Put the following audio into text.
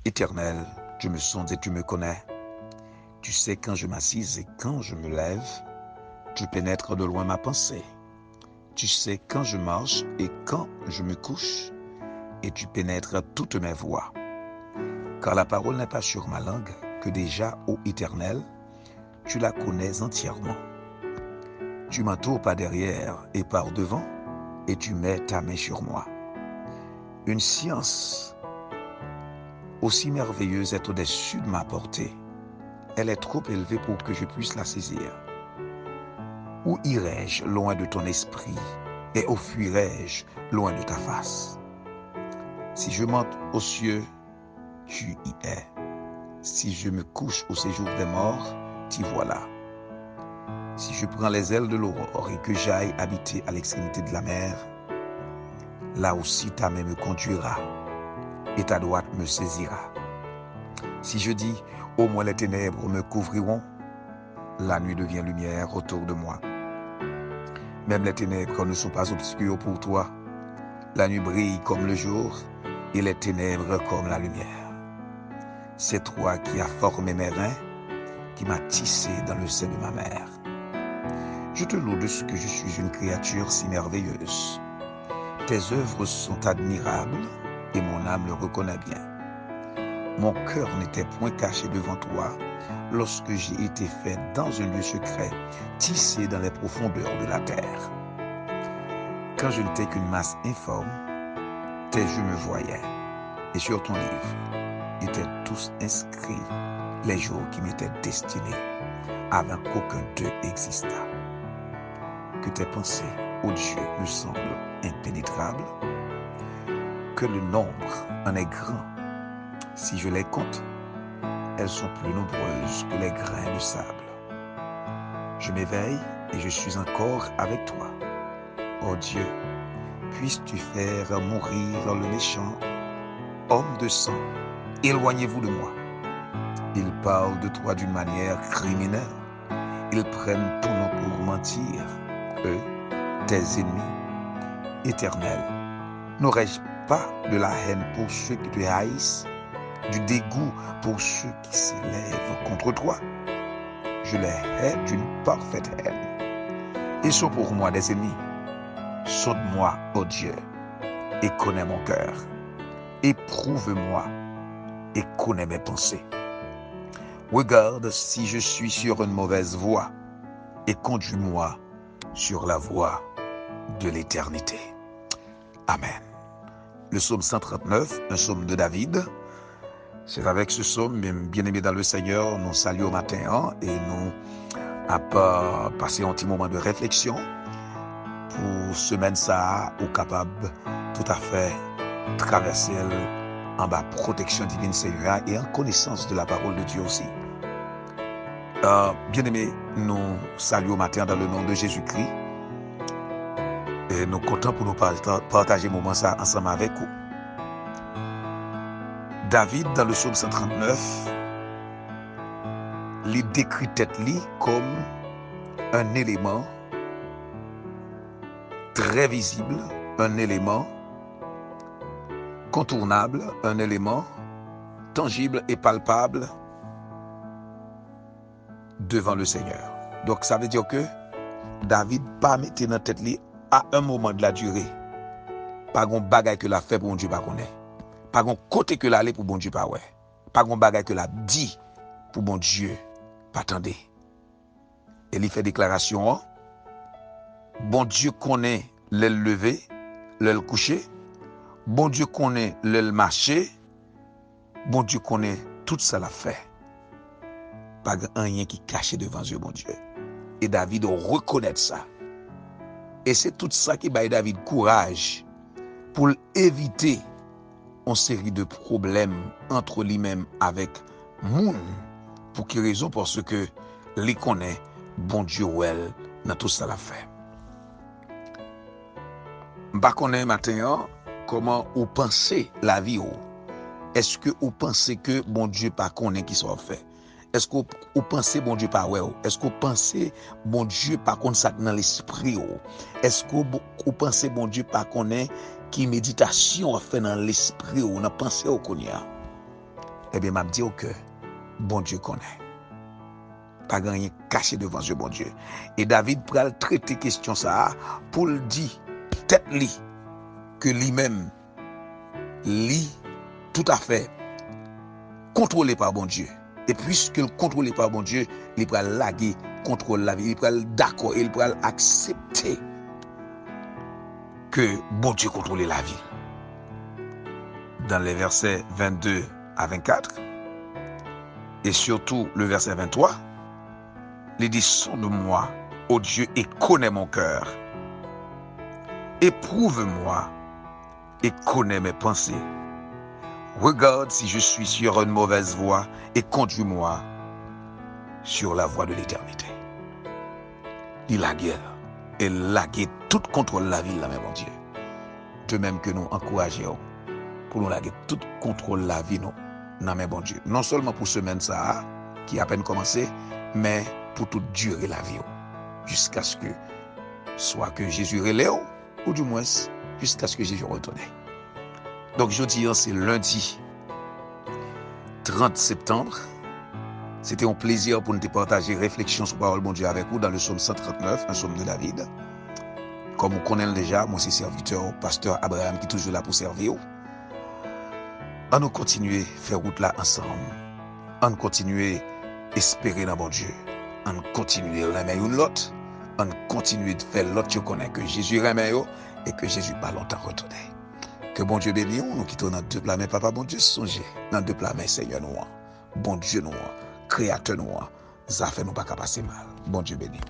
Éternel, tu me sondes et tu me connais. Tu sais quand je m'assise et quand je me lève. Tu pénètres de loin ma pensée. Tu sais quand je marche et quand je me couche. Et tu pénètres toutes mes voies. Car la parole n'est pas sur ma langue, que déjà, ô Éternel, tu la connais entièrement. Tu m'entoures par derrière et par devant, et tu mets ta main sur moi. Une science aussi merveilleuse est au-dessus de ma portée. Elle est trop élevée pour que je puisse la saisir. Où irai-je loin de ton esprit et où fuirai-je loin de ta face? Si je monte aux cieux, tu y es. Si je me couche au séjour des morts, t'y voilà. Si je prends les ailes de l'aurore et que j'aille habiter à l'extrémité de la mer, là aussi ta main me conduira et ta droite me saisira. Si je dis, au moins les ténèbres me couvriront, la nuit devient lumière autour de moi. Même les ténèbres ne sont pas obscures pour toi. La nuit brille comme le jour et les ténèbres comme la lumière. C'est toi qui as formé mes reins, qui m'as tissé dans le sein de ma mère. Je te loue de ce que je suis une créature si merveilleuse. Tes œuvres sont admirables et mon âme le reconnaît bien. Mon cœur n'était point caché devant toi lorsque j'ai été fait dans un lieu secret, tissé dans les profondeurs de la terre. Quand je n'étais qu'une masse informe, tes yeux me voyaient, et sur ton livre étaient tous inscrits les jours qui m'étaient destinés, avant qu'aucun d'eux existât. Que tes pensées, ô Dieu, me semblent impénétrables, que le nombre en est grand. Si je les compte, elles sont plus nombreuses que les grains de sable. Je m'éveille et je suis encore avec toi. Ô Dieu, puisses-tu faire mourir le méchant, homme de sang, éloignez-vous de moi. Ils parlent de toi d'une manière criminelle. Ils prennent ton nom pour mentir. Eux, tes ennemis, éternels. N'aurais-je pas de la haine pour ceux qui te haïssent, du dégoût pour ceux qui s'élèvent contre toi? Je les hais d'une parfaite haine. Ils sont pour moi des ennemis. Sonde-moi, ô Dieu, et connais mon cœur. Éprouve-moi et connais mes pensées. Regarde si je suis sur une mauvaise voie et conduis-moi sur la voie de l'éternité. Amen. Le psaume 139, un psaume de David. C'est avec ce psaume, bien-aimé dans le Seigneur, nous saluons au matin et nous avons passé un petit moment de réflexion pour semaine ça, ou capable tout à fait traverser en bas protection divine Seigneur et en connaissance de la parole de Dieu aussi. Bien-aimés, nous saluons au matin dans le nom de Jésus-Christ et nous comptons pour nous partager un moment ça ensemble avec vous. David, dans le psaume 139, il décrit tête-li comme un élément très visible, un élément contournable, un élément tangible et palpable devant le Seigneur. Donc ça veut dire que David pas mettre dans tête li à un moment de la durée. Pas gon bagay que la fait pour bon Dieu pas connaît. Pas gon côté que l'aller pour bon Dieu pas ouais. Pas gon bagay que la dit pour bon Dieu pas attendez. Et il fait déclaration, bon Dieu connaît le lever, le coucher. Bon Dieu connaît le marcher. Bon Dieu connaît tout ça l'a fait. Pas rien qui caché devant Dieu, bon Dieu. Et David reconnaît ça. Et c'est tout ça qui baille David courage pour éviter une série de problèmes entre lui-même avec moun. Pour quelle raison? Parce que les connaît bon Dieu well dans tout ça l'a fait. M'pa connaît matin comment vous pensez la vie ou. Est-ce que vous pensez que bon Dieu pas connaît qui soit fait? Est-ce que vous pensez bon Dieu pas ouais? Est-ce que vous pensez bon Dieu pas connaît ça dans l'esprit? Est-ce que vous pensez bon Dieu pas connaît qui méditation a fait dans l'esprit ou dans pensée ou connaît? eh bien, m'a dit que bon Dieu connaît. Pas rien caché devant Dieu, bon Dieu. Et David pral traiter question ça pour le dire, tête li, que lui-même, lui, tout à fait, contrôlé par bon Dieu. Et puisque le contrôlé par bon Dieu, il pral laguer, contrôle la vie, il pral d'accord, il pral accepter que bon Dieu contrôle la vie. Dans les versets 22 à 24, et surtout le verset 23, il dit, sonde-moi, ô Dieu, et connais mon cœur. Éprouve-moi et connais mes pensées. Regarde si je suis sur une mauvaise voie et conduis-moi sur la voie de l'éternité. Il la guerre et laguer tout contrôle la vie, là, mon Dieu. De même que nous encourageons pour nous laguer tout contrôle la vie, nous, non, mais bon Dieu. Non seulement pour semaine ça, qui a à peine commencé, mais pour toute durer la vie, jusqu'à ce que soit que Jésus relève, ou du moins jusqu'à ce que Jésus retourne. Donc jeudi, c'est lundi 30 septembre. C'était un plaisir pour nous partager réflexion sur la parole de bon Dieu avec vous dans le psaume 139, un psaume de David. Comme vous connaissez déjà, moi c'est serviteur, pasteur Abraham qui est toujours là pour servir. On nous continuer à faire route là ensemble. On nous continuer à espérer dans bon Dieu. On continue à aimer l'autre. On continue de faire l'autre, je connais que Jésus remet et que Jésus pas longtemps retourné. Que bon Dieu bénisse, nous quittons dans deux plats, mais papa, bon Dieu, songez dans deux plats, mais Seigneur nous, bon Dieu nous, créateur nous, ça fait nous pas passer mal. Bon Dieu bénisse.